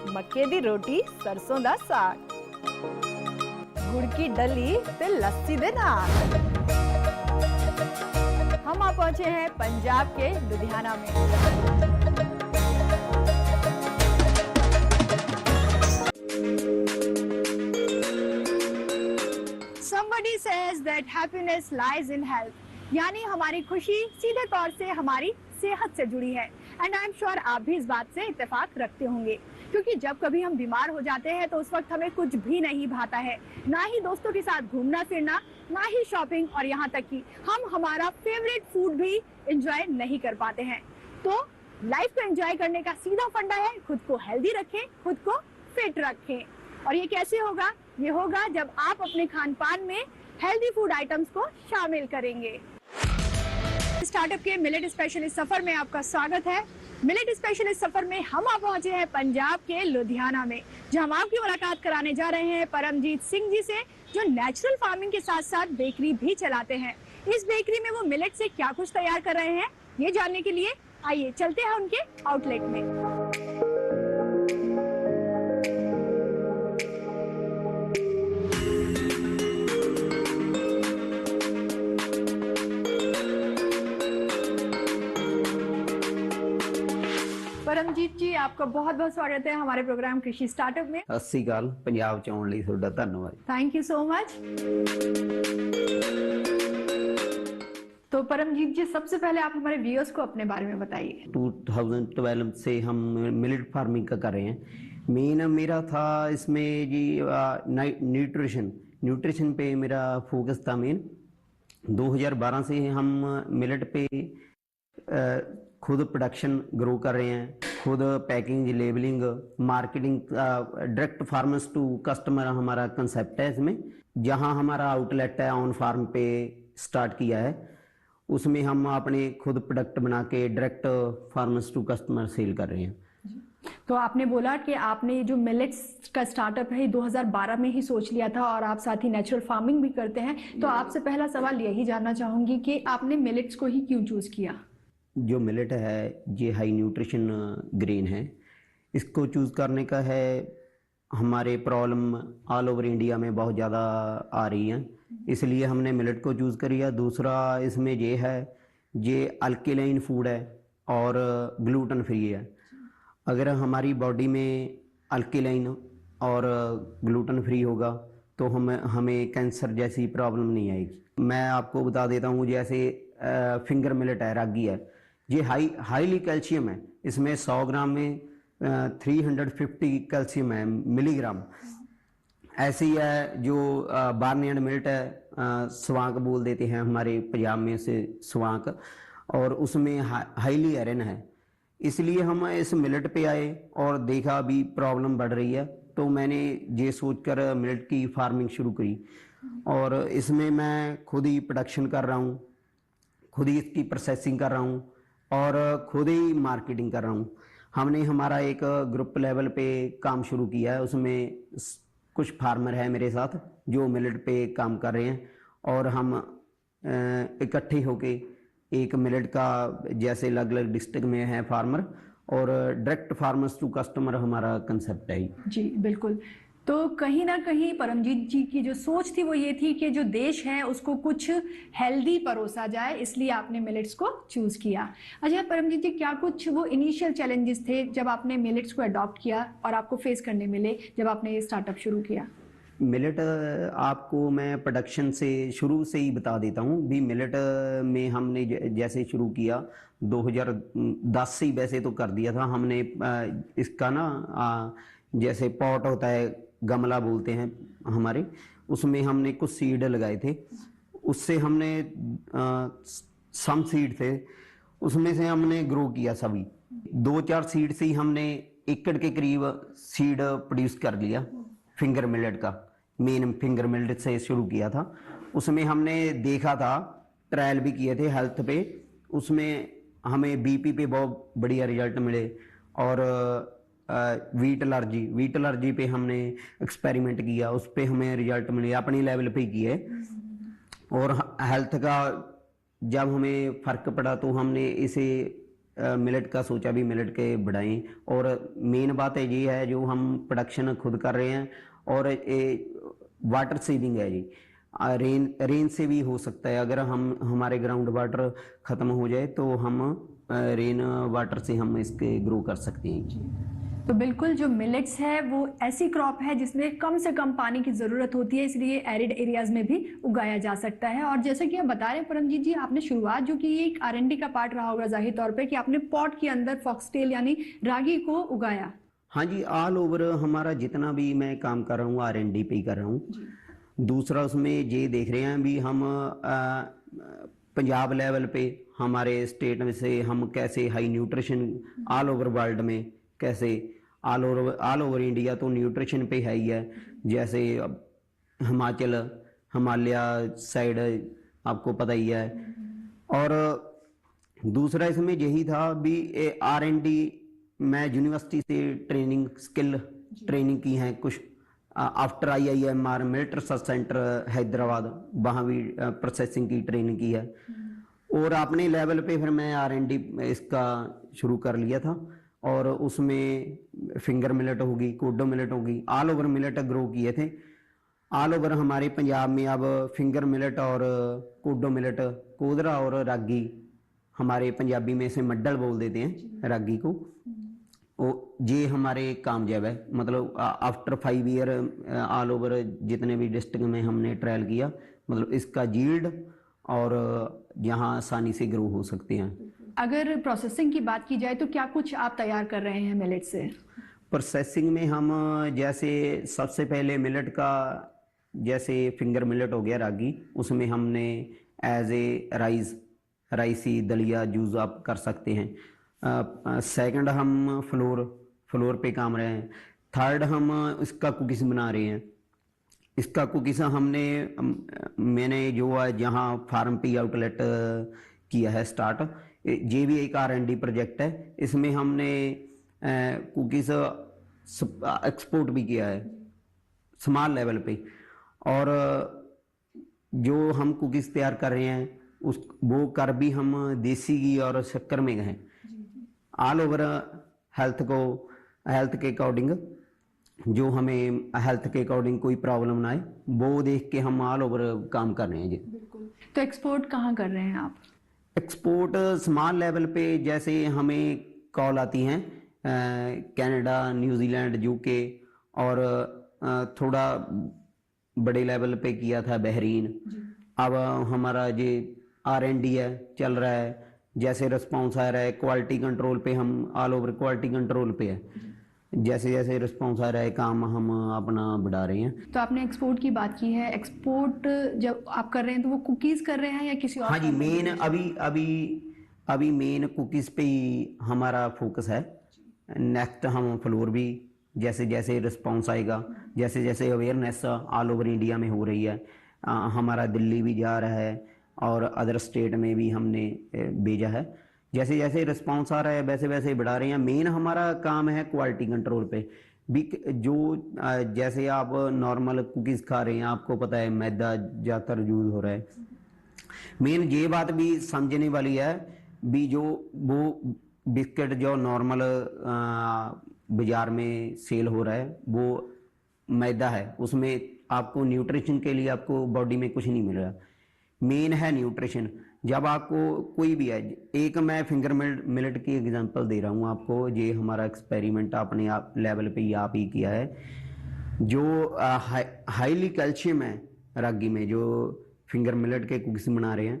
मक्के दी रोटी सरसों दा साग, गुड़ की डली ते लस्सी दे नाल। हम आ पहुंचे हैं पंजाब के लुधियाना में। Somebody says that happiness lies in health, यानी हमारी खुशी सीधे तौर से हमारी सेहत से जुड़ी है। एंड आई एम श्योर आप भी इस बात से इत्तेफाक रखते होंगे, क्योंकि जब कभी हम बीमार हो जाते हैं तो उस वक्त हमें कुछ भी नहीं भाता है, ना ही दोस्तों के साथ घूमना फिरना, ना ही शॉपिंग, और यहाँ तक कि हम हमारा फेवरेट फूड भी एंजॉय नहीं कर पाते हैं। तो लाइफ को एंजॉय करने का सीधा फंडा है खुद को हेल्दी रखें, खुद को फिट रखें। और ये कैसे होगा? ये होगा जब आप अपने खान पान में हेल्दी फूड आइटम्स को शामिल करेंगे। स्टार्टअप के मिलेट स्पेशलिस्ट सफर में आपका स्वागत है। मिलेट स्पेशलिस्ट सफर में हम आ पहुंचे हैं पंजाब के लुधियाना में, जहां हम आपकी मुलाकात कराने जा रहे हैं परमजीत सिंह जी से, जो नेचुरल फार्मिंग के साथ साथ बेकरी भी चलाते हैं। इस बेकरी में वो मिलेट से क्या कुछ तैयार कर रहे हैं, ये जानने के लिए आइए चलते हैं उनके आउटलेट में। परमजीत जी, आपका बहुत बहुत स्वागत है हमारे प्रोग्राम कृषि स्टार्टअप में। सत श्री अकाल। पंजाब च आउण लई तुहाडा धन्नवाद। Thank you so much. तो परमजीत जी, सबसे पहले आप हमारे व्यूअर्स को अपने बारे में बताइए। 2012 से हम मिलेट फार्मिंग का कर रहे हैं। मेन मेरा था इसमें जी न्यूट्रिशन पे मेरा फोकस था मेन। 2012 से हम मिलेट पे खुद प्रोडक्शन ग्रो कर रहे हैं, खुद packing, labelling, marketing, direct farmers to customer हमारा कंसेप्ट है इसमें। जहां हमारा आउटलेट है ऑन फार्म पे स्टार्ट किया है, उसमें हम अपने खुद प्रोडक्ट बना के direct farmers to customer sale कर रहे हैं। तो आपने बोला कि आपने जो मिलेट्स का स्टार्टअप है 2012 में ही सोच लिया था, और आप साथ ही नेचुरल फार्मिंग भी करते हैं। तो आपसे पहला सवाल यही जानना चाहूंगी कि आपने मिलेट्स को ही क्यों चूज किया? जो मिलेट है ये हाई न्यूट्रिशन ग्रेन है। इसको चूज़ करने का है, हमारे प्रॉब्लम ऑल ओवर इंडिया में बहुत ज़्यादा आ रही हैं, इसलिए हमने मिलेट को चूज़ करिया। दूसरा इसमें ये है, ये अल्केलाइन फूड है और ग्लूटेन फ्री है। अगर हमारी बॉडी में अल्केलाइन और ग्लूटेन फ्री होगा तो हमें कैंसर जैसी प्रॉब्लम नहीं आएगी। मैं आपको बता देता हूँ, जैसे फिंगर मिलेट है, रागी है, ये हाईली कैल्शियम है। इसमें 100 ग्राम में 350 कैल्शियम है मिलीग्राम। ऐसी है जो बार्नियड मिलेट है, स्वांक बोल देते हैं हमारे पंजाब में से, स्वांक, और उसमें हाईली आयरन है। इसलिए हम इस मिलेट पे आए और देखा अभी प्रॉब्लम बढ़ रही है, तो मैंने ये सोचकर मिलेट की फार्मिंग शुरू करी। और इसमें मैं खुद ही प्रोडक्शन कर रहा हूँ, खुद ही इसकी प्रोसेसिंग कर रहा हूँ और खुद ही मार्केटिंग कर रहा हूँ। हमने हमारा एक ग्रुप लेवल पे काम शुरू किया है, उसमें कुछ फार्मर है मेरे साथ जो मिलेट पे काम कर रहे हैं, और हम इकट्ठे होके एक मिलेट का, जैसे अलग अलग डिस्ट्रिक्ट में है फार्मर, और डायरेक्ट फार्मर्स टू कस्टमर हमारा कंसेप्ट है। जी बिल्कुल। तो कहीं ना कहीं परमजीत जी की जो सोच थी वो ये थी कि जो देश है उसको कुछ हेल्दी परोसा जाए, इसलिए आपने मिलेट्स को चूज किया। अच्छा परमजीत जी, क्या कुछ वो इनिशियल चैलेंजेस थे जब आपने मिलेट्स को अडॉप्ट किया और आपको फेस करने मिले जब आपने ये स्टार्टअप शुरू किया? मिलेट आपको मैं प्रोडक्शन से शुरू से ही बता देता हूँ भी। मिलेट में हमने जैसे शुरू किया 2010 से ही वैसे तो कर दिया था हमने। इसका ना जैसे पॉट होता है, गमला बोलते हैं हमारे, उसमें हमने कुछ सीड लगाए थे। उससे हमने सम सीड थे, उसमें से हमने ग्रो किया सभी। 2-4 सीड से ही हमने एकड़ के करीब सीड प्रोड्यूस कर लिया फिंगर मिलेट का। मेन फिंगर मिलेट से शुरू किया था, उसमें हमने देखा था, ट्रायल भी किए थे हेल्थ पे, उसमें हमें बीपी पे बहुत बढ़िया रिजल्ट मिले। और वीट एलर्जी पे हमने एक्सपेरिमेंट किया, उस पे हमें रिजल्ट मिले, अपनी लेवल पे किए। और हेल्थ का जब हमें फर्क पड़ा तो हमने इसे मिलेट का सोचा भी मिलेट के बढ़ाएं। और मेन बात है ये है जो हम प्रोडक्शन खुद कर रहे हैं, और वाटर सेविंग है जी। रेन से भी हो सकता है, अगर हम हमारे ग्राउंड वाटर खत्म हो जाए तो हम रेन वाटर से हम इसके ग्रो कर सकते हैं जी। तो बिल्कुल जो मिलेट्स है वो ऐसी क्रॉप है जिसमें कम से कम पानी की ज़रूरत होती है, इसलिए एरिड एरियाज में भी उगाया जा सकता है। और जैसे कि आप बता रहे हैं परमजीत जी, आपने शुरुआत जो की एक R&D का पार्ट रहा होगा जाहिर तौर पे, कि आपने पॉट के अंदर फॉक्सटेल यानी रागी को उगाया। हाँ जी, ऑल ओवर हमारा जितना भी मैं काम कर रहा हूँ R&D पे ही कर रहा हूँ। दूसरा उसमें ये देख रहे हैं भी हम पंजाब लेवल पे हमारे स्टेट में से हम कैसे high nutrition all over world में, कैसे ऑल ओवर इंडिया तो न्यूट्रिशन पे है ही है। जैसे हिमालय साइड आपको पता ही है। और दूसरा इसमें यही था भी R&D मैं यूनिवर्सिटी से स्किल ट्रेनिंग की है कुछ। After IIMR military research centre Hyderabad, वहाँ भी प्रोसेसिंग की ट्रेनिंग की है। और अपने लेवल पे फिर मैं R&D इसका शुरू कर लिया था, और उसमें फिंगर मिलेट होगी, कोडो मिलेट होगी, ऑल ओवर मिलेट ग्रो किए थे। ऑल ओवर हमारे पंजाब में अब फिंगर मिलेट और कोडो मिलेट, कोदरा और रागी, हमारे पंजाबी में से मड्डल बोल देते हैं रागी को। ये हमारे कामयाब है, मतलब आफ्टर 5 ईयर ऑल ओवर जितने भी डिस्ट्रिक्ट में हमने ट्रायल किया, मतलब इसका यील्ड और यहाँ आसानी से ग्रो हो सकते हैं। अगर प्रोसेसिंग की बात की जाए तो क्या कुछ आप तैयार कर रहे हैं मिलेट से? प्रोसेसिंग में हम जैसे सबसे पहले मिलेट का, जैसे फिंगर मिलेट हो गया रागी, उसमें हमने एज ए राइसी दलिया जूस आप कर सकते हैं। सेकंड हम फ्लोर पे काम रहे हैं। थर्ड हम इसका कुकीज़ बना रहे हैं। इसका कुकीज़ मैंने जो है जहाँ फार्म पे आउटलेट किया है स्टार्ट, ये भी एक R&D प्रोजेक्ट है। इसमें हमने कुकीज़ एक्सपोर्ट भी किया है स्मॉल लेवल पे। और जो हम कुकीज़ तैयार कर रहे हैं वो कर भी हम देसी घी और शक्कर में हैं। ऑल ओवर हेल्थ के अकॉर्डिंग, जो हमें हेल्थ के अकॉर्डिंग कोई प्रॉब्लम ना आए, वो देख के हम ऑल ओवर काम कर रहे हैं जी। बिल्कुल। तो एक्सपोर्ट कहाँ कर रहे हैं आप? एक्सपोर्ट स्मॉल लेवल पे जैसे हमें कॉल आती हैं कनाडा, न्यूजीलैंड, UK, और थोड़ा बड़े लेवल पे किया था बहरीन। अब हमारा ये R&D है, चल रहा है, जैसे रिस्पॉन्स आ रहा है क्वालिटी कंट्रोल पे, हम ऑल ओवर क्वालिटी कंट्रोल पे है। जैसे जैसे रिस्पॉन्स आ रहा है काम हम अपना बढ़ा रहे हैं। तो आपने एक्सपोर्ट की बात की है, एक्सपोर्ट जब आप कर रहे हैं तो वो कुकीज़ कर रहे हैं या किसी और? हाँ जी, मेन अभी मेन कुकीज़ पे ही हमारा फोकस है। नेक्स्ट हम फ्लोर भी, जैसे जैसे रिस्पॉन्स आएगा, जैसे जैसे अवेयरनेस ऑल ओवर इंडिया में हो रही है, हमारा दिल्ली भी जा रहा है और अदर स्टेट में भी हमने भेजा है। जैसे जैसे रिस्पॉन्स आ रहा है वैसे वैसे बढ़ा रहे हैं। मेन हमारा काम है क्वालिटी कंट्रोल पे भी। जो जैसे आप नॉर्मल कुकीज़ खा रहे हैं, आपको पता है मैदा ज़्यादातर यूज़ हो रहा है। मेन ये बात भी समझने वाली है भी, जो वो बिस्किट जो नॉर्मल बाजार में सेल हो रहा है वो मैदा है, उसमें आपको न्यूट्रिशन के लिए आपको बॉडी में कुछ नहीं मिल रहा। मेन है न्यूट्रिशन। जब आपको कोई भी है, एक मैं फिंगर मिलेट की एग्जांपल दे रहा हूँ आपको, ये हमारा एक्सपेरिमेंट अपने आप लेवल पे आप ही किया है। जो हाईली कैल्शियम है रागी में, जो फिंगर मिलेट के कुकीज़ बना रहे हैं,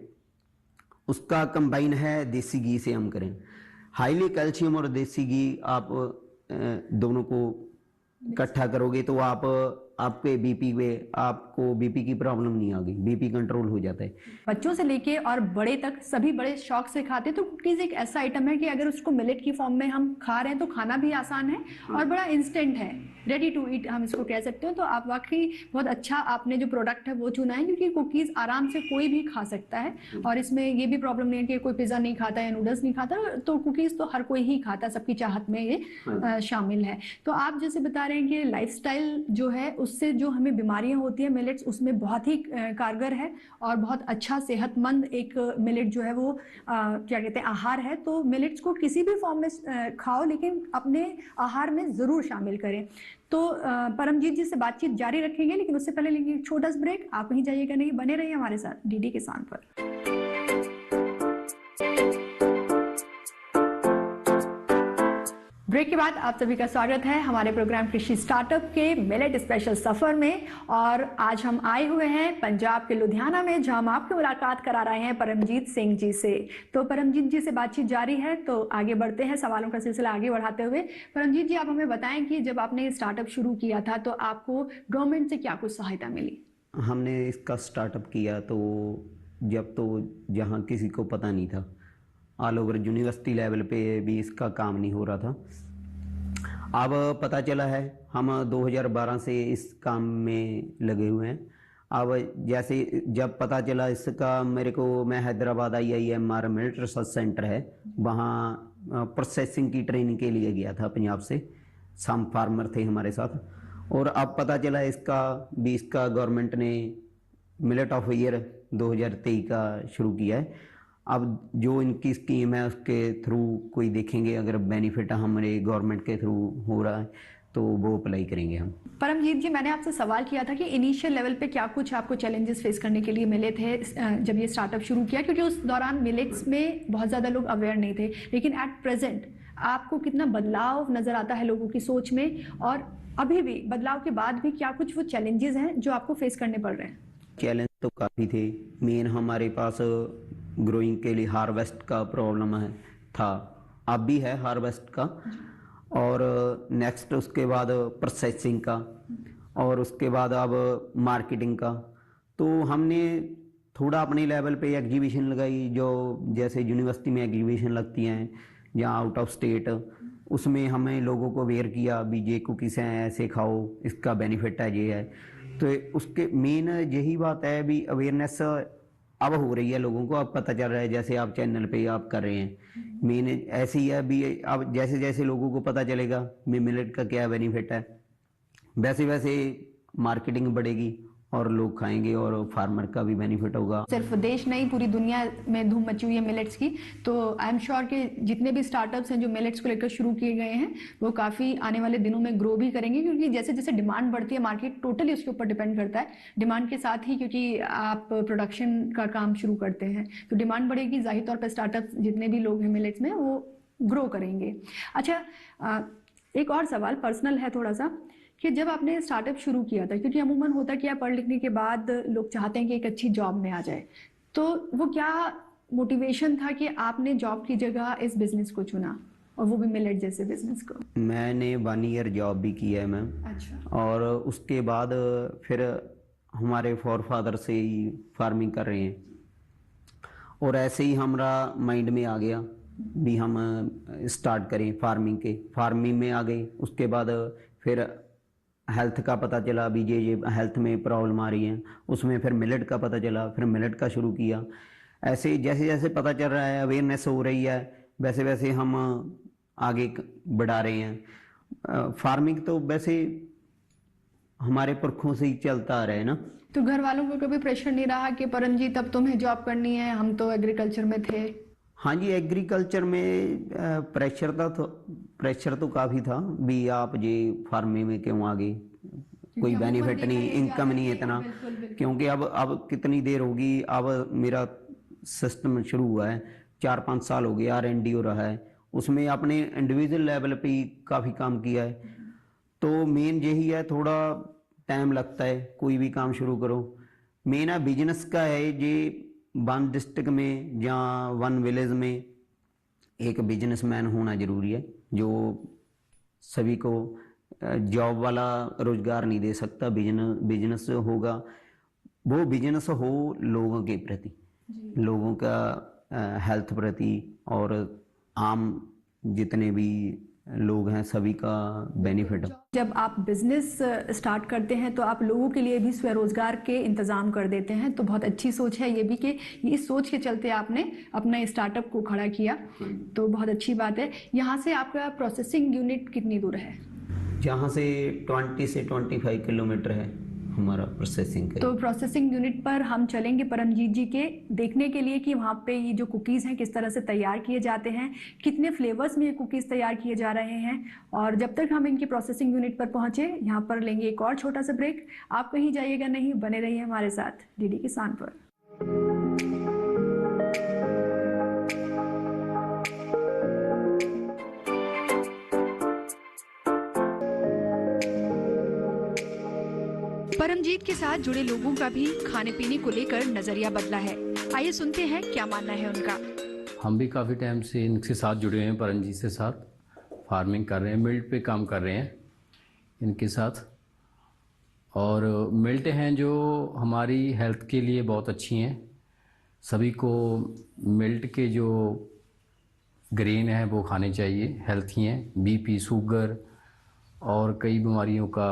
उसका कंबाइन है देसी घी से हम करें। हाईली कैल्शियम और देसी घी आप दोनों को इकट्ठा करोगे तो आप आपके बीपी पे आपको बीपी की प्रॉब्लम नहीं आएगी, बीपी कंट्रोल हो जाता है। बच्चों से लेके और बड़े तक सभी बड़े शौक से खाते हैं। तो कुकीज़ एक ऐसा आइटम है कि अगर उसको मिलेट की फॉर्म में हम खा रहे हैं तो खाना भी आसान है और बड़ा इंस्टेंट है, रेडी टू ईट हम इसको कह सकते हो। तो आप वाकई बहुत अच्छा आपने जो प्रोडक्ट है वो चुना है, क्योंकि कुकीज़ आराम से कोई भी खा सकता है और इसमें ये भी प्रॉब्लम नहीं है कि कोई पिज़्ज़ा नहीं खाता या नूडल्स नहीं खाता, तो कुकीज़ तो हर कोई ही खाता, सबकी चाहत में ये शामिल है। तो आप जैसे बता रहे हैं कि लाइफस्टाइल जो है उससे जो हमें बीमारियां होती हैं मिलेट्स उसमें बहुत ही कारगर है और बहुत अच्छा सेहतमंद एक मिलेट जो है वो क्या कहते हैं आहार है। तो मिलेट्स को किसी भी फॉर्म में खाओ, लेकिन अपने आहार में ज़रूर शामिल करें। तो परमजीत जी से बातचीत जारी रखेंगे, लेकिन उससे पहले लेंगे एक छोटा सा ब्रेक। आप कहीं जाइएगा नहीं, बने रहिए हमारे साथ डीडी किसान पर। ब्रेक के बाद आप सभी का स्वागत है हमारे प्रोग्राम कृषि स्टार्टअप के मिलेट स्पेशल सफर में। और आज हम आए हुए हैं पंजाब के लुधियाना में, जहां हम आपकी मुलाकात करा रहे हैं परमजीत सिंह जी से। तो परमजीत जी से बातचीत जारी है, तो आगे बढ़ते हैं सवालों का सिलसिला आगे बढ़ाते हुए। परमजीत जी, आप हमें बताएं कि जब आपने स्टार्टअप शुरू किया था तो आपको गवर्नमेंट से क्या कुछ सहायता मिली? हमने इसका स्टार्टअप किया तो जब तो जहाँ किसी को पता नहीं था, ऑल ओवर यूनिवर्सिटी लेवल पे भी इसका काम नहीं हो रहा था। अब पता चला है, हम 2012 से इस काम में लगे हुए हैं। अब जैसे जब पता चला इसका मेरे को, मैं Hyderabad IIMR military research centre है, वहाँ प्रोसेसिंग की ट्रेनिंग के लिए गया था पंजाब से। सम फार्मर थे हमारे साथ, और अब पता चला इसका गवर्नमेंट ने मिलेट ऑफ ईयर 2023 का शुरू किया है। अब जो इनकी स्कीम है उसके थ्रू कोई देखेंगे, अगर बेनिफिट हमारे गवर्नमेंट के थ्रू हो रहा है तो वो अप्लाई करेंगे हम। परमजीत जी, मैंने आपसे सवाल किया था कि इनिशियल लेवल पे क्या कुछ आपको चैलेंजेस फेस करने के लिए मिले थे जब ये स्टार्टअप शुरू किया, क्योंकि उस दौरान मिलेट्स में बहुत ज़्यादा लोग अवेयर नहीं थे, लेकिन एट प्रेजेंट आपको कितना बदलाव नज़र आता है लोगों की सोच में, और अभी भी बदलाव के बाद भी क्या कुछ वो चैलेंजेस हैं जो आपको फेस करने पड़ रहे हैं? चैलेंज तो काफ़ी थे। मेन हमारे पास ग्रोइंग के लिए हार्वेस्ट का प्रॉब्लम था, अब भी है हार्वेस्ट का, और नेक्स्ट उसके बाद प्रोसेसिंग का, और उसके बाद अब मार्केटिंग का। तो हमने थोड़ा अपने लेवल पे एग्जीबिशन लगाई, जो जैसे यूनिवर्सिटी में एग्जीबिशन लगती हैं या आउट ऑफ स्टेट, उसमें हमें लोगों को अवेयर किया भी ये कुकीज़ हैं, ऐसे खाओ, इसका बेनिफिट है, ये है। तो उसके मेन यही बात है भी अवेयरनेस अब हो रही है लोगों को, अब पता चल रहा है, जैसे आप चैनल पे आप कर रहे हैं। मेन ऐसे ही है भी, अब जैसे जैसे लोगों को पता चलेगा भी मिलेट का क्या बेनिफिट है, वैसे वैसे मार्केटिंग बढ़ेगी और लोग खाएंगे और फार्मर का भी बेनिफिट होगा। सिर्फ देश नहीं, पूरी दुनिया में धूम मची हुई है मिलेट्स की। तो आई एम श्योर कि जितने भी स्टार्टअप्स हैं जो मिलेट्स को लेकर शुरू किए गए हैं वो काफ़ी आने वाले दिनों में ग्रो भी करेंगे, क्योंकि जैसे जैसे डिमांड बढ़ती है, मार्केट टोटली उसके ऊपर डिपेंड करता है। डिमांड के साथ ही, क्योंकि आप प्रोडक्शन का काम शुरू करते हैं तो डिमांड बढ़ेगी, जाहिर तौर पर स्टार्टअप जितने भी लोग हैं मिलेट्स में वो ग्रो करेंगे। अच्छा, एक और सवाल पर्सनल है थोड़ा सा, कि जब आपने स्टार्टअप शुरू किया था, क्योंकि अमूमन होता है कि आप पढ़ लिखने के बाद लोग चाहते हैं कि एक अच्छी जॉब में आ जाए, तो वो क्या मोटिवेशन था कि आपने जॉब की जगह इस बिजनेस को चुना, और वो भी मिलेट जैसे बिजनेस को? मैंने 1 ईयर जॉब भी की है मैम। अच्छा। और उसके बाद फिर हमारे फॉरफादर से ही फार्मिंग कर रहे हैं, और ऐसे ही हमारा माइंड में आ गया भी हम स्टार्ट करें फार्मिंग में आ गए। उसके बाद फिर हेल्थ का पता चला भी ये हेल्थ में प्रॉब्लम आ रही है, उसमें फिर मिलेट का पता चला, फिर मिलेट का शुरू किया। ऐसे जैसे जैसे पता चल रहा है, अवेयरनेस हो रही है, वैसे वैसे हम आगे बढ़ा रहे हैं। फार्मिंग तो वैसे हमारे पुरखों से ही चलता आ रहा है ना। तो घर वालों को कभी प्रेशर नहीं रहा कि परमजीत अब तुम्हें जॉब करनी है, हम तो एग्रीकल्चर में थे? हाँ जी, एग्रीकल्चर में प्रेशर तो काफ़ी था भी, आप ये फार्मिंग में क्यों आ गए, कोई बेनिफिट नहीं, इनकम नहीं इतना। क्योंकि अब कितनी देर होगी, अब मेरा सिस्टम शुरू हुआ है, 4-5 साल हो गया, R&D हो रहा है, उसमें अपने इंडिविजुअल लेवल पे ही काफ़ी काम किया है। तो मेन यही है, थोड़ा टाइम लगता है कोई भी काम शुरू करो। मेन है बिजनेस का है, ये वन डिस्ट्रिक्ट में या वन विलेज में एक बिजनेसमैन होना जरूरी है, जो सभी को जॉब वाला रोजगार नहीं दे सकता, बिजनेस होगा, वो बिजनेस हो लोगों के प्रति, लोगों का हेल्थ प्रति, और आम जितने भी लोग हैं सभी का बेनिफिट। जब आप बिजनेस स्टार्ट करते हैं तो आप लोगों के लिए भी स्वरोजगार के इंतजाम कर देते हैं, तो बहुत अच्छी सोच है ये भी कि इस सोच के चलते आपने अपना स्टार्टअप को खड़ा किया, तो बहुत अच्छी बात है। यहाँ से आपका प्रोसेसिंग यूनिट कितनी दूर है? जहाँ से 20 से 25 किलोमीटर है हमारा प्रोसेसिंग का। तो प्रोसेसिंग यूनिट पर हम चलेंगे परमजीत जी के देखने के लिए कि वहाँ पे ये जो कुकीज़ हैं किस तरह से तैयार किए जाते हैं, कितने फ्लेवर्स में ये कुकीज़ तैयार किए जा रहे हैं। और जब तक हम इनकी प्रोसेसिंग यूनिट पर पहुँचे, यहाँ पर लेंगे एक और छोटा सा ब्रेक। आप कहीं जाइएगा नहीं, बने रहिए हमारे साथ डीडी किसान पर। परमजीत के साथ जुड़े लोगों का भी खाने पीने को लेकर नजरिया बदला है। आइए सुनते हैं क्या मानना है उनका। हम भी काफ़ी टाइम से इनके साथ जुड़े हुए हैं, परमजीत से साथ फार्मिंग कर रहे हैं, मिल्ट पे काम कर रहे हैं इनके साथ। और मिल्ट हैं जो हमारी हेल्थ के लिए बहुत अच्छी हैं। सभी को मिल्ट के जो ग्रेन है वो खाने चाहिए, हेल्थी हैं, बीपी, शुगर और कई बीमारियों का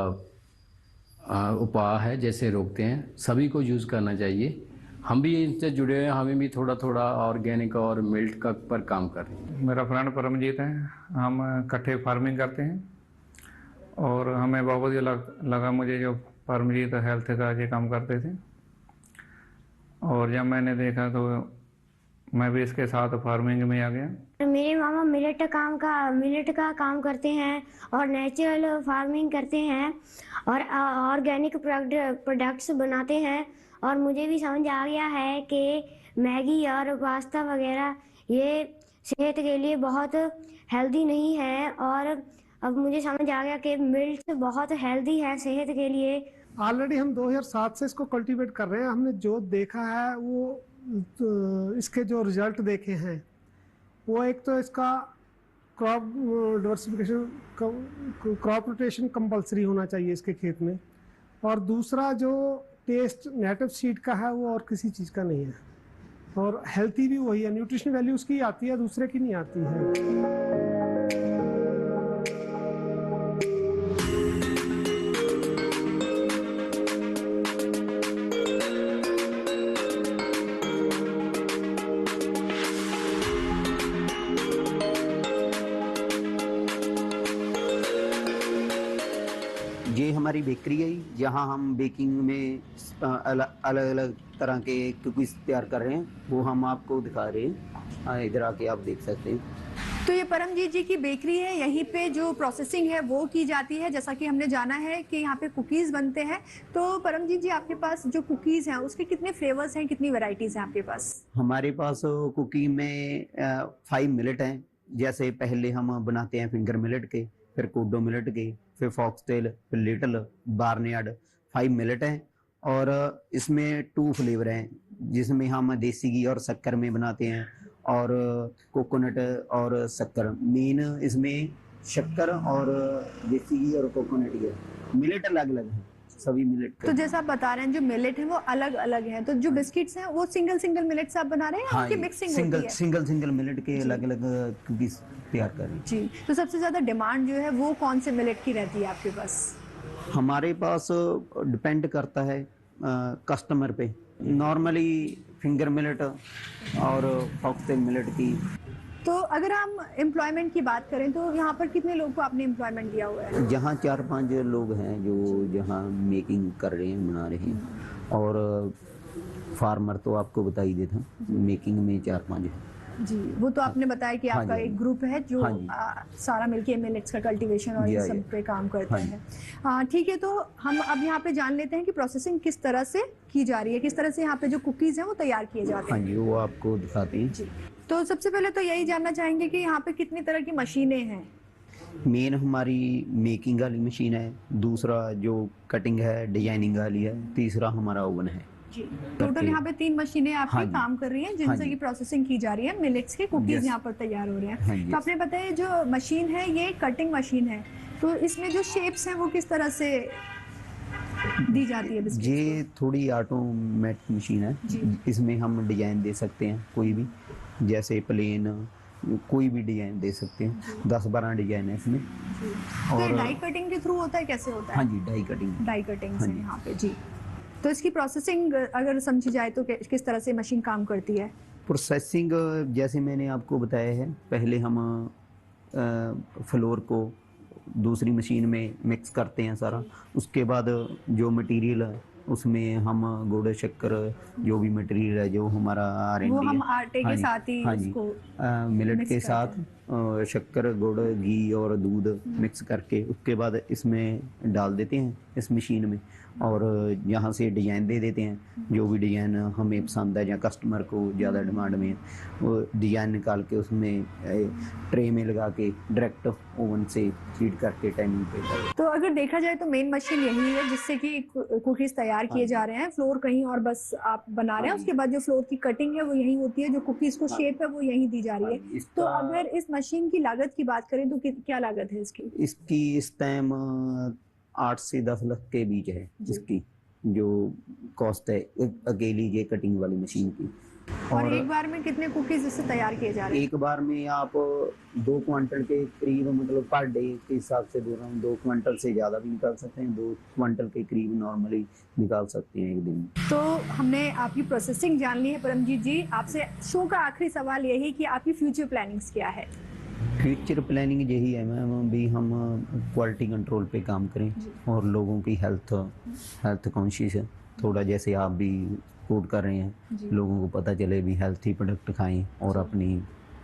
उपाय है जैसे रोकते हैं, सभी को यूज़ करना चाहिए। हम भी इनसे जुड़े हैं, हमें भी थोड़ा थोड़ा ऑर्गेनिक और मिल्ट का पर काम कर रहे हैं। मेरा फ्रेंड परमजीत है, हम इकट्ठे फार्मिंग करते हैं और हमें बहुत बढ़िया लगा मुझे जो परमजीत हेल्थ का ये काम करते थे, और जब मैंने देखा तो मैं भी इसके साथ फार्मिंग में आ गया। मेरे मामा मिलेट का काम करते हैं और नेचुरल फार्मिंग करते हैं और ऑर्गेनिक प्रोडक्ट्स बनाते हैं, और मुझे भी समझ आ गया है कि मैगी और पास्ता वगैरह ये सेहत के लिए बहुत हेल्दी नहीं है, और अब मुझे समझ आ गया कि मिल्क बहुत हेल्दी है सेहत के लिए। ऑलरेडी हम 2007 से इसको कल्टीवेट कर रहे हैं। हमने जो देखा है वो इसके जो रिजल्ट देखे हैं वो एक तो इसका crop diversification, crop rotation compulsory होना चाहिए इसके खेत में, और दूसरा जो टेस्ट नेटिव सीड का है वो और किसी चीज़ का नहीं है, और हेल्थी भी वही है, न्यूट्रिशन वैल्यू उसकी आती है, दूसरे की नहीं आती है। ये हमारी बेकरी है जहाँ हम बेकिंग में अलग अलग तरह के कुकीज़ तैयार कर रहे हैं, वो हम आपको दिखा रहे हैं। इधर आके आप देख सकते हैं। तो ये परमजीत जी की बेकरी है, यहीं पे जो प्रोसेसिंग है वो की जाती है। जैसा कि हमने जाना है कि यहाँ पे कुकीज़ बनते हैं। तो परमजीत जी, आपके पास जो कुकीज़ हैं उसके कितने फ्लेवर्स हैं, कितनी वैरायटीज़ हैं आपके पास? हमारे पास कुकी में 5 मिलेट हैं। जैसे पहले हम बनाते हैं फिंगर मिलेट के, फिर कोडो मिलेट के, फिर फॉक्सटेल, फिर लिटिल, बार्नयार्ड। 5 मिलेट हैं और इसमें 2 फ्लेवर हैं जिसमें हम देसी घी और शक्कर में बनाते हैं, और कोकोनट और शक्कर। मेन इसमें शक्कर और देसी घी और कोकोनट ही है। मिलेट अलग अलग है सभी मिलेट। तो जैसा आप बता रहे हैं जो मिलेट है वो अलग अलग है, तो जो बिस्किट्स हैं वो सिंगल मिलेट से आप बना रहे हैं या उनकी मिक्सिंग होती है? सिंगल मिलेट के अलग अलग कुकीज तैयार कर रहे हैं जी। तो सबसे ज्यादा डिमांड जो है वो कौन से मिलेट की रहती है आपके पास? हमारे पास डिपेंड करता है कस्टमर पे। नॉर्मली फिंगर मिलेट और फॉक्सटेल मिलेट की। तो अगर हम एम्प्लॉयमेंट की बात करें तो यहाँ पर कितने लोग को आपने एम्प्लॉयमेंट दिया हुआ है? जहाँ 4-5 लोग हैं जो जहाँ मेकिंग कर रहे हैं, बना रहे हैं, और फार्मर तो आपको बता ही देता, मेकिंग में 4-5 है जी। वो तो आपने बताया कि आपका हाँ जी, एक ग्रुप है जो सारा मिलके मिलेट्स का कल्टीवेशन और ये सब पे काम करता है। ठीक है, तो हम अब यहाँ पे जान लेते हैं कि प्रोसेसिंग किस तरह से की जा रही है, किस तरह से यहाँ पे जो कुकीज़ हैं वो तैयार किए जाते हैं। हाँ जी, वो आपको दिखाते हैं जी। तो सबसे पहले तो यही जानना चाहेंगे कि यहाँ पे कितनी तरह की मशीनें हैं? मेन हमारी मेकिंग वाली मशीन है, दूसरा जो कटिंग है डिजाइनिंग वाली है, तीसरा हमारा ओवन है जी। टोटल यहाँ पे 3 मशीनें आपकी काम कर रही हैं जिनसे की प्रोसेसिंग की जा रही है, मिलेट्स के कुकीज यहाँ पर तैयार हो रहे हैं। तो आपने बताया जो मशीन है ये कटिंग मशीन है, तो इसमें जो शेप्स हैं वो किस तरह से दी जाती है बिस्किट ये थोड़ी ऑटोमेटिक मशीन है। जी। इसमें हम डिजाइन दे सकते हैं कोई भी, जैसे प्लेन कोई भी डिजाइन दे सकते हैं। 10-12 डिजाइन है इसमें। तो ये और डाई कटिंग के थ्रू होता है, कैसे होता हाँ है? जी, डाई कटिंग। डाई कटिंग हाँ से जी। यहाँ पे जी। तो इसकी प्रोसेसिंग अगर समझी जाए तो किस तरह से मशीन काम करती है? प्रोसेसिंग जैसे मैंने आपको बताया है, पहले हम फ्लोर को दूसरी मशीन में मिक्स करते हैं सारा। उसके बाद जो मटेरियल है उसमें हम गुड़ शक्कर जो भी मटेरियल है जो हमारा R&D वो है, हम आटे हाँ के जी, साथ ही हाँ जी, उसको मिलेट मिक्स के करते साथ शक्कर गुड़ घी और दूध मिक्स करके उसके बाद इसमें डाल देते हैं इस मशीन में, और यहाँ से डिजाइन दे देते हैं। जो भी डिजाइन हमें पसंद है या कस्टमर को ज़्यादा डिमांड में है, वो डिजाइन निकाल के उसमें ट्रे में लगा के डायरेक्ट ओवन से फीड करके टाइमिंग पे कर। तो अगर देखा जाए तो मेन मशीन यही है जिससे कि कुकीज तैयार किए जा रहे हैं। फ्लोर कहीं और बस आप बना रहे हैं, हाँ जी। उसके बाद जो फ्लोर की कटिंग है वो यही होती है, जो कुकीज को हाँ। शेप है वो यही दी जा रही है। तो इसका अगर इस मशीन की लागत की बात करें तो क्या लागत है इसकी? इसकी इस टाइम 8 से 10 लाख के बीच है जी। इसकी जो कॉस्ट है अकेली ये कटिंग वाली मशीन की। और एक बार में कितने कुकीज इससे तैयार किए जा रहे हैं? एक बार में आप 2 क्विंटल के करीब, मतलब पर डे के हिसाब से बोल रहा हूँ, 2 क्विंटल से ज़्यादा भी निकाल सकते हैं, 2 क्विंटल के करीब नॉर्मली निकाल सकते हैं एक दिन में। तो हमने आपकी प्रोसेसिंग जान ली है परमजीत जी। आपसे शो का आखिरी सवाल यही कि आपकी फ्यूचर प्लानिंग्स क्या है? फ्यूचर प्लानिंग यही है मैम, भी हम क्वालिटी कंट्रोल पे काम करें और लोगों की हेल्थ कॉन्शियस है थोड़ा, जैसे आप भी फूड कर रहे हैं, जी। लोगों को पता चले भी हेल्थी प्रोडक्ट खाएं और अपनी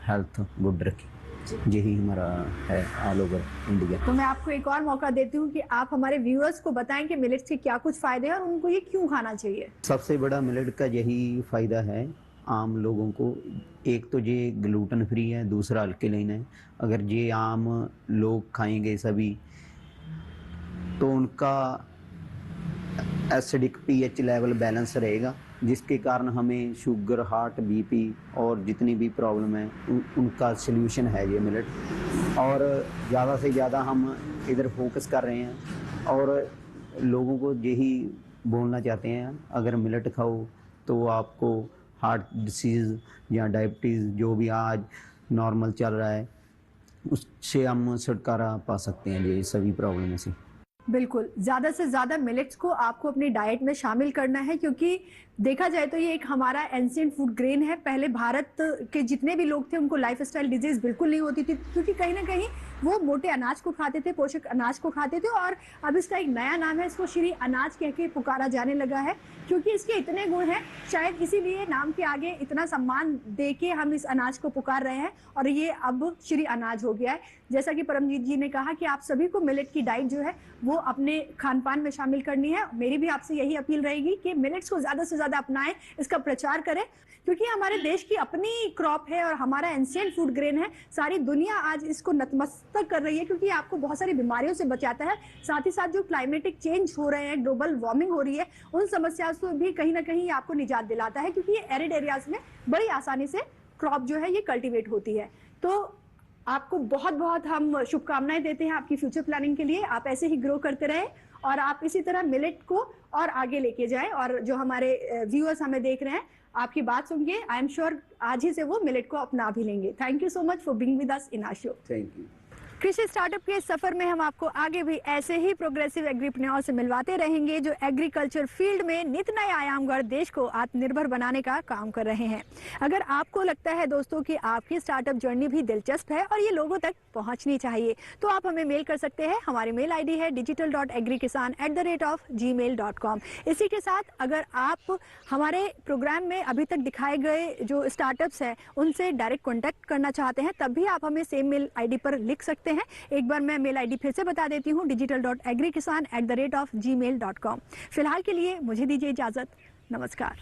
हेल्थ गुड रखें। यही हमारा है ऑल ओवर इंडिया। तो मैं आपको एक और मौका देती हूँ कि आप हमारे व्यूअर्स को बताएं कि मिलेट्स के क्या कुछ फायदे हैं और उनको ये क्यों खाना चाहिए। सबसे बड़ा मिलेट का यही फ़ायदा है आम लोगों को। एक तो ये ग्लूटेन फ्री है, दूसरा अल्कलाइन है। अगर ये आम लोग खाएंगे सभी तो उनका एसिडिक पीएच लेवल बैलेंस रहेगा, जिसके कारण हमें शुगर, हार्ट, बीपी और जितनी भी प्रॉब्लम है उनका सल्यूशन है ये मिलेट। और ज़्यादा से ज़्यादा हम इधर फोकस कर रहे हैं और लोगों को यही बोलना चाहते हैं, अगर मिलेट खाओ तो आपको हार्ट डिसीज़ या डायबिटीज़ जो भी आज नॉर्मल चल रहा है उससे हम छुटकारा पा सकते हैं ये सभी प्रॉब्लम से। बिल्कुल, ज़्यादा से ज़्यादा मिलेट्स को आपको अपनी डाइट में शामिल करना है, क्योंकि देखा जाए तो ये एक हमारा एंशिएंट फूड ग्रेन है। पहले भारत के जितने भी लोग थे उनको लाइफस्टाइल डिजीज बिल्कुल नहीं होती थी, क्योंकि कहीं ना कहीं वो मोटे अनाज को खाते थे, पोषक अनाज को खाते थे। और अब इसका एक नया नाम है, इसको श्री अनाज कह के पुकारा जाने लगा है, क्योंकि इसके इतने गुण हैं। शायद इसीलिए नाम के आगे इतना सम्मान दे के हम इस अनाज को पुकार रहे हैं और ये अब श्री अनाज हो गया है। जैसा कि परमजीत जी ने कहा कि आप सभी को मिलेट की डाइट जो है वो अपने खान पान में शामिल करनी है। मेरी भी आपसे यही अपील रहेगी कि मिलेट्स को ज़्यादा से ज़्यादा अपनाएं, इसका प्रचार करें, क्योंकि हमारे देश की अपनी क्रॉप है और हमारा एंशिएंट फूड ग्रेन है। सारी दुनिया आज इसको नतमस्तक कर रही है, क्योंकि आपको बहुत सारी बीमारियों से बचाता है। साथ ही साथ जो क्लाइमेटिक चेंज हो रहे हैं, ग्लोबल वार्मिंग हो रही है, उन समस्याओं से भी कहीं ना कहीं आपको निजात दिलाता है, क्योंकि ये एरिड एरियाज में बड़ी आसानी से क्रॉप जो है ये कल्टीवेट होती है। तो आपको बहुत बहुत हम शुभकामनाएं देते हैं आपकी फ्यूचर प्लानिंग के लिए। आप ऐसे ही ग्रो करते रहें और आप इसी तरह मिलेट को और आगे लेके जाएं। और जो हमारे व्यूअर्स हमें देख रहे हैं, आपकी बात सुन के आई एम श्योर आज ही से वो मिलेट को अपना भी लेंगे। Thank you so much for being with us in our show. Thank you. कृषि स्टार्टअप के इस सफर में हम आपको आगे भी ऐसे ही प्रोग्रेसिव एग्रीप्रेन्योर से मिलवाते रहेंगे, जो एग्रीकल्चर फील्ड में नित नए आयाम गढ़ देश को आत्मनिर्भर बनाने का काम कर रहे हैं। अगर आपको लगता है दोस्तों कि आपकी स्टार्टअप जर्नी भी दिलचस्प है और ये लोगों तक पहुंचनी चाहिए, तो आप हमें मेल कर सकते हैं। हमारी मेल आईडी है digital.agrikisan@gmail.com। इसी के साथ अगर आप हमारे प्रोग्राम में अभी तक दिखाए गए जो स्टार्टअप्स हैं उनसे डायरेक्ट कॉन्टैक्ट करना चाहते हैं, तब भी आप हमें सेम मेल आईडी पर लिख सकते हैं। एक बार मैं मेल आईडी फिर से बता देती हूँ, digital.agrikisan@gmail.com। फिलहाल के लिए मुझे दीजिए इजाजत। नमस्कार।